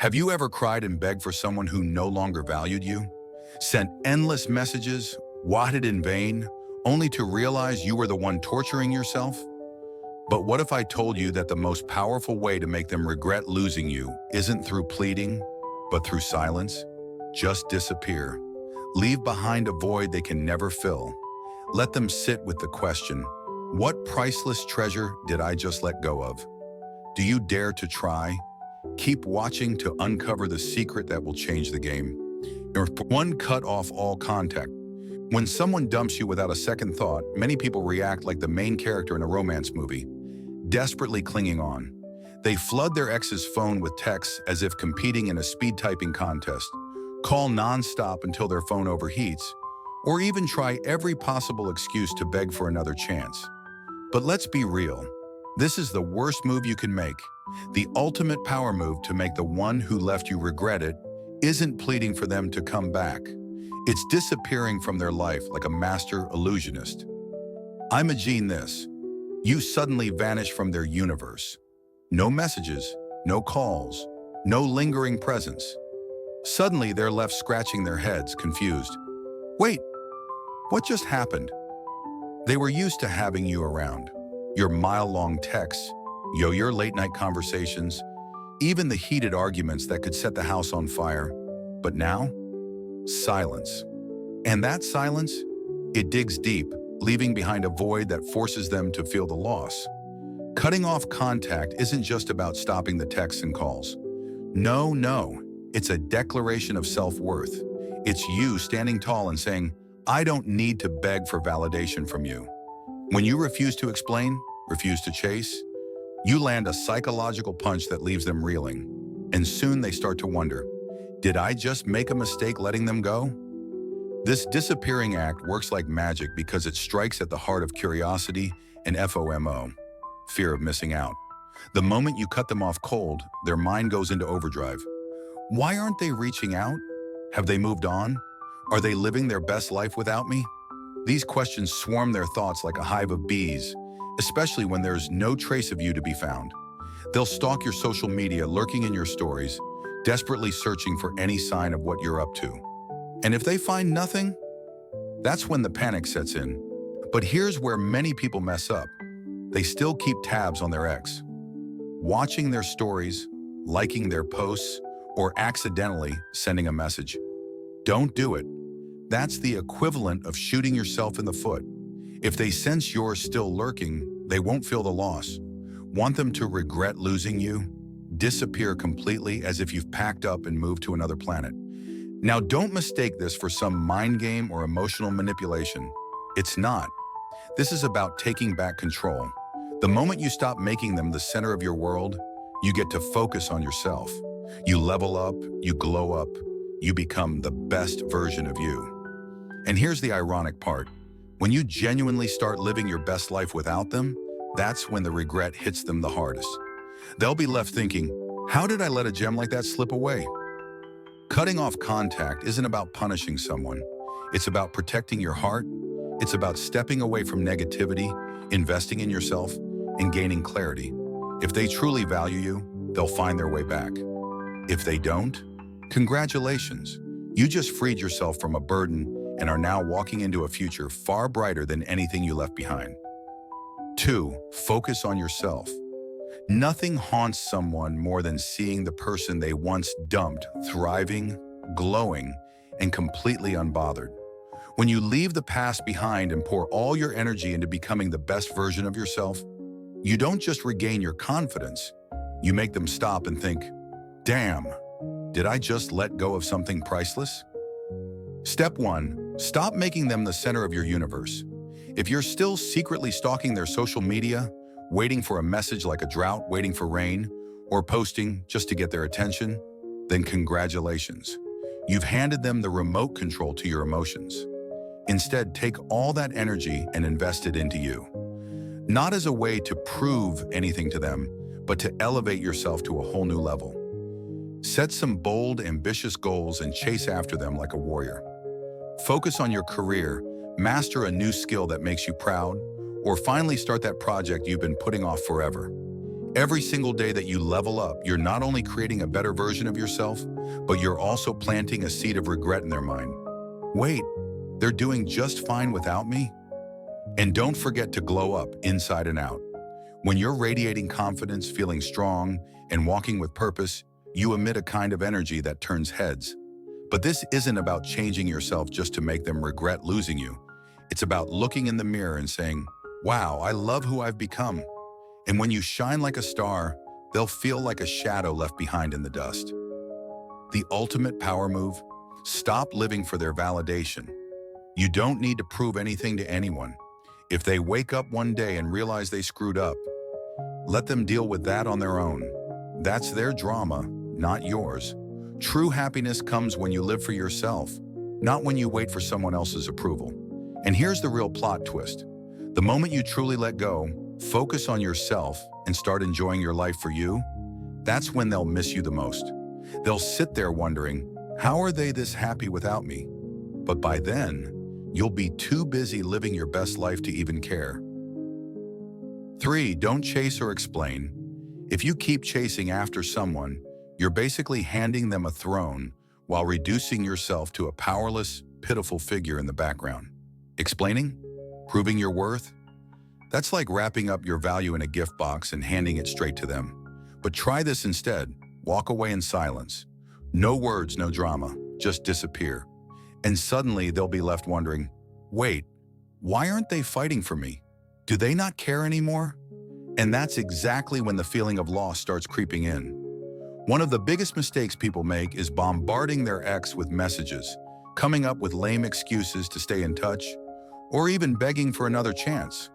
Have you ever cried and begged for someone who no longer valued you? Sent endless messages, waited in vain, only to realize you were the one torturing yourself? But what if I told you that the most powerful way to make them regret losing you isn't through pleading, but through silence? Just disappear. Leave behind a void they can never fill. Let them sit with the question, what priceless treasure did I just let go of? Do you dare to try? Keep watching to uncover the secret that will change the game. One, cut off all contact. When someone dumps you without a second thought, many people react like the main character in a romance movie, desperately clinging on. They flood their ex's phone with texts as if competing in a speed typing contest, call nonstop until their phone overheats, or even try every possible excuse to beg for another chance. But let's be real. This is the worst move you can make. The ultimate power move to make the one who left you regret it isn't pleading for them to come back. It's disappearing from their life like a master illusionist. Imagine this. You suddenly vanish from their universe. No messages, no calls, no lingering presence. Suddenly they're left scratching their heads, confused. Wait, what just happened? They were used to having you around. Your mile-long texts, your late-night conversations, even the heated arguments that could set the house on fire. But now, silence. And that silence, it digs deep, leaving behind a void that forces them to feel the loss. Cutting off contact isn't just about stopping the texts and calls. No, it's a declaration of self-worth. It's you standing tall and saying, I don't need to beg for validation from you. When you refuse to explain, refuse to chase, you land a psychological punch that leaves them reeling. And soon they start to wonder, did I just make a mistake letting them go? This disappearing act works like magic because it strikes at the heart of curiosity and FOMO, fear of missing out. The moment you cut them off cold, their mind goes into overdrive. Why aren't they reaching out? Have they moved on? Are they living their best life without me? These questions swarm their thoughts like a hive of bees, especially when there's no trace of you to be found. They'll stalk your social media, lurking in your stories, desperately searching for any sign of what you're up to. And if they find nothing, that's when the panic sets in. But here's where many people mess up. They still keep tabs on their ex, watching their stories, liking their posts, or accidentally sending a message. Don't do it. That's the equivalent of shooting yourself in the foot. If they sense you're still lurking, they won't feel the loss. Want them to regret losing you? Disappear completely as if you've packed up and moved to another planet. Now, don't mistake this for some mind game or emotional manipulation. It's not. This is about taking back control. The moment you stop making them the center of your world, you get to focus on yourself. You level up, you glow up, you become the best version of you. And here's the ironic part. When you genuinely start living your best life without them, that's when the regret hits them the hardest. They'll be left thinking, how did I let a gem like that slip away? Cutting off contact isn't about punishing someone. It's about protecting your heart. It's about stepping away from negativity, investing in yourself, and gaining clarity. If they truly value you, they'll find their way back. If they don't, congratulations. You just freed yourself from a burden and are now walking into a future far brighter than anything you left behind. 2, focus on yourself. Nothing haunts someone more than seeing the person they once dumped thriving, glowing, and completely unbothered. When you leave the past behind and pour all your energy into becoming the best version of yourself, you don't just regain your confidence, you make them stop and think, damn, did I just let go of something priceless? Step 1, stop making them the center of your universe. If you're still secretly stalking their social media, waiting for a message like a drought waiting for rain, or posting just to get their attention, then congratulations. You've handed them the remote control to your emotions. Instead, take all that energy and invest it into you. Not as a way to prove anything to them, but to elevate yourself to a whole new level. Set some bold, ambitious goals and chase after them like a warrior. Focus on your career, master a new skill that makes you proud, or finally start that project you've been putting off forever. Every single day that you level up, you're not only creating a better version of yourself, but you're also planting a seed of regret in their mind. Wait, they're doing just fine without me? And don't forget to glow up inside and out. When you're radiating confidence, feeling strong, and walking with purpose, you emit a kind of energy that turns heads. But this isn't about changing yourself just to make them regret losing you. It's about looking in the mirror and saying, wow, I love who I've become. And when you shine like a star, they'll feel like a shadow left behind in the dust. The ultimate power move: stop living for their validation. You don't need to prove anything to anyone. If they wake up one day and realize they screwed up, let them deal with that on their own. That's their drama, not yours. True happiness comes when you live for yourself, not when you wait for someone else's approval. And here's the real plot twist. The moment you truly let go, focus on yourself, and start enjoying your life for you, that's when they'll miss you the most. They'll sit there wondering, how are they this happy without me? But by then, you'll be too busy living your best life to even care. 3. Don't chase or explain. If you keep chasing after someone, you're basically handing them a throne while reducing yourself to a powerless, pitiful figure in the background. Explaining? Proving your worth? That's like wrapping up your value in a gift box and handing it straight to them. But try this instead. Walk away in silence. No words, no drama. Just disappear. And suddenly they'll be left wondering, wait, why aren't they fighting for me? Do they not care anymore? And that's exactly when the feeling of loss starts creeping in. One of the biggest mistakes people make is bombarding their ex with messages, coming up with lame excuses to stay in touch, or even begging for another chance.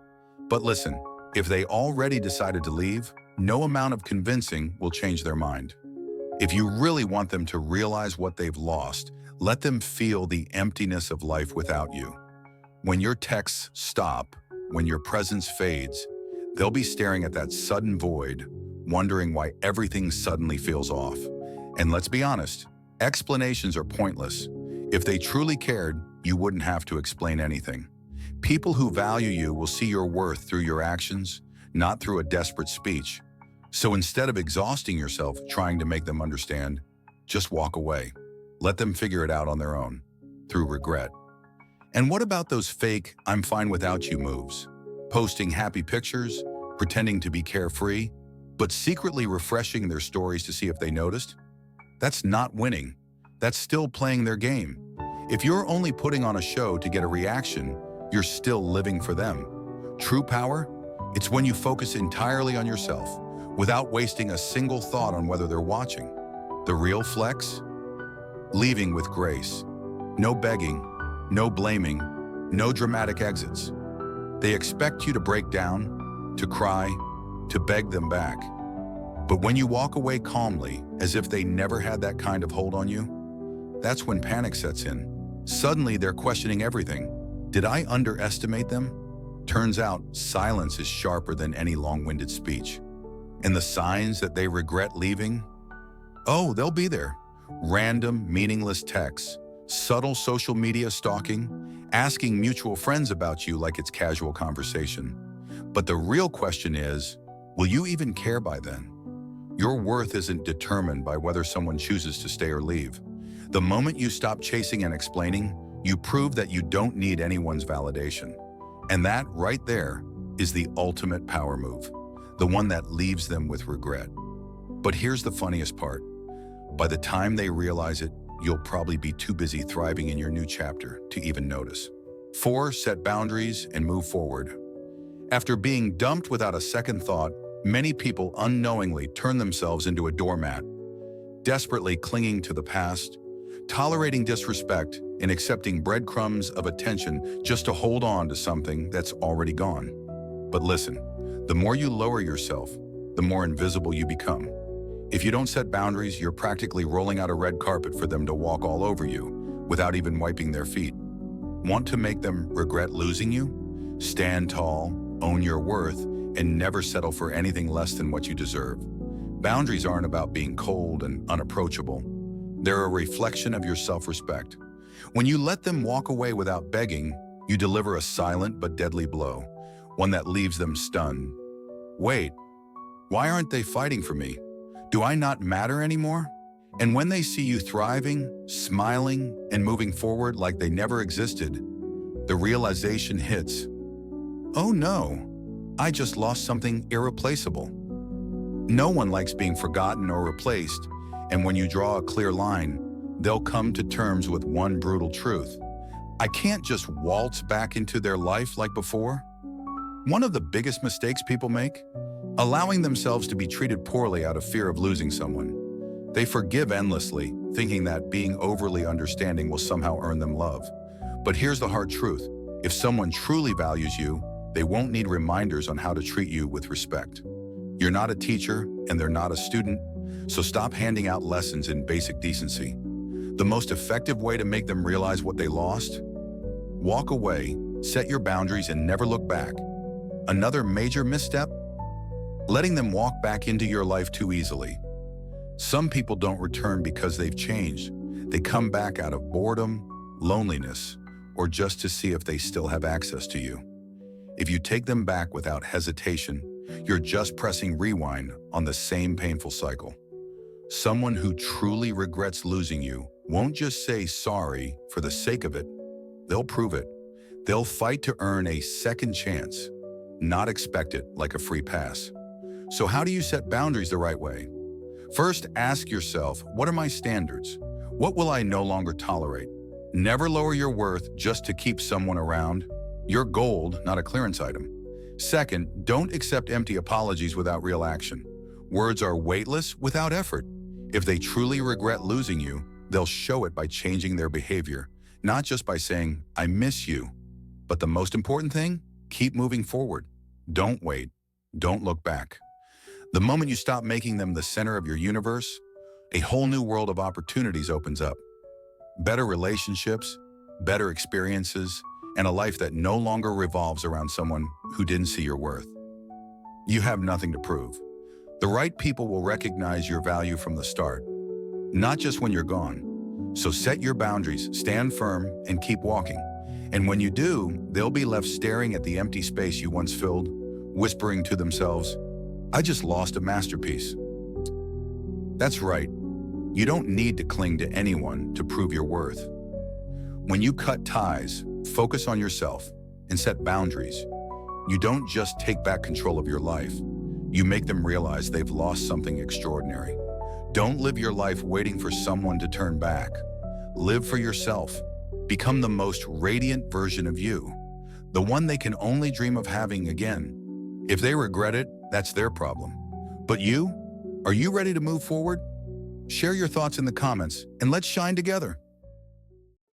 But listen, if they already decided to leave, no amount of convincing will change their mind. If you really want them to realize what they've lost, let them feel the emptiness of life without you. When your texts stop, when your presence fades, they'll be staring at that sudden void, wondering why everything suddenly feels off. And let's be honest, explanations are pointless. If they truly cared, you wouldn't have to explain anything. People who value you will see your worth through your actions, not through a desperate speech. So instead of exhausting yourself trying to make them understand, just walk away. Let them figure it out on their own, through regret. And what about those fake, I'm fine without you moves? Posting happy pictures, pretending to be carefree, but secretly refreshing their stories to see if they noticed? That's not winning. That's still playing their game. If you're only putting on a show to get a reaction, you're still living for them. True power? It's when you focus entirely on yourself, without wasting a single thought on whether they're watching. The real flex? Leaving with grace. No begging, no blaming, no dramatic exits. They expect you to break down, to cry, to beg them back. But when you walk away calmly, as if they never had that kind of hold on you, that's when panic sets in. Suddenly they're questioning everything. Did I underestimate them? Turns out silence is sharper than any long-winded speech. And the signs that they regret leaving? Oh, they'll be there. Random, meaningless texts, subtle social media stalking, asking mutual friends about you like it's casual conversation. But the real question is, will you even care by then? Your worth isn't determined by whether someone chooses to stay or leave. The moment you stop chasing and explaining, you prove that you don't need anyone's validation. And that, right there, is the ultimate power move, the one that leaves them with regret. But here's the funniest part. By the time they realize it, you'll probably be too busy thriving in your new chapter to even notice. 4. Set boundaries and move forward. After being dumped without a second thought, many people unknowingly turn themselves into a doormat, desperately clinging to the past, tolerating disrespect, and accepting breadcrumbs of attention just to hold on to something that's already gone. But listen, the more you lower yourself, the more invisible you become. If you don't set boundaries, you're practically rolling out a red carpet for them to walk all over you without even wiping their feet. Want to make them regret losing you? Stand tall, own your worth, and never settle for anything less than what you deserve. Boundaries aren't about being cold and unapproachable. They're a reflection of your self-respect. When you let them walk away without begging, you deliver a silent but deadly blow, one that leaves them stunned. Wait, Why aren't they fighting for me? Do I not matter anymore? And when they see you thriving, smiling, and moving forward like they never existed, the realization hits. Oh no, I just lost something irreplaceable. No one likes being forgotten or replaced, and when you draw a clear line, they'll come to terms with one brutal truth. I can't just waltz back into their life like before. One of the biggest mistakes people make? Allowing themselves to be treated poorly out of fear of losing someone. They forgive endlessly, thinking that being overly understanding will somehow earn them love. But here's the hard truth. If someone truly values you, they won't need reminders on how to treat you with respect. You're not a teacher, and they're not a student, so stop handing out lessons in basic decency. The most effective way to make them realize what they lost? Walk away, set your boundaries, and never look back. Another major misstep? Letting them walk back into your life too easily. Some people don't return because they've changed. They come back out of boredom, loneliness, or just to see if they still have access to you. If you take them back without hesitation, you're just pressing rewind on the same painful cycle. Someone who truly regrets losing you won't just say sorry for the sake of it. They'll prove it. They'll fight to earn a second chance, not expect it like a free pass. So how do you set boundaries the right way? First, ask yourself, what are my standards? What will I no longer tolerate? Never lower your worth just to keep someone around. You're gold, not a clearance item. Second, don't accept empty apologies without real action. Words are weightless without effort. If they truly regret losing you, they'll show it by changing their behavior, not just by saying, I miss you. But the most important thing, keep moving forward. Don't wait. Don't look back. The moment you stop making them the center of your universe, a whole new world of opportunities opens up. Better relationships, better experiences, and a life that no longer revolves around someone who didn't see your worth. You have nothing to prove. The right people will recognize your value from the start, not just when you're gone. So set your boundaries, stand firm, and keep walking. And when you do, they'll be left staring at the empty space you once filled, whispering to themselves, I just lost a masterpiece. That's right. You don't need to cling to anyone to prove your worth. When you cut ties, focus on yourself, and set boundaries, you don't just take back control of your life. You make them realize they've lost something extraordinary. Don't live your life waiting for someone to turn back. Live for yourself. Become the most radiant version of you, the one they can only dream of having again. If they regret it, that's their problem. But you? Are you ready to move forward? Share your thoughts in the comments, and let's shine together.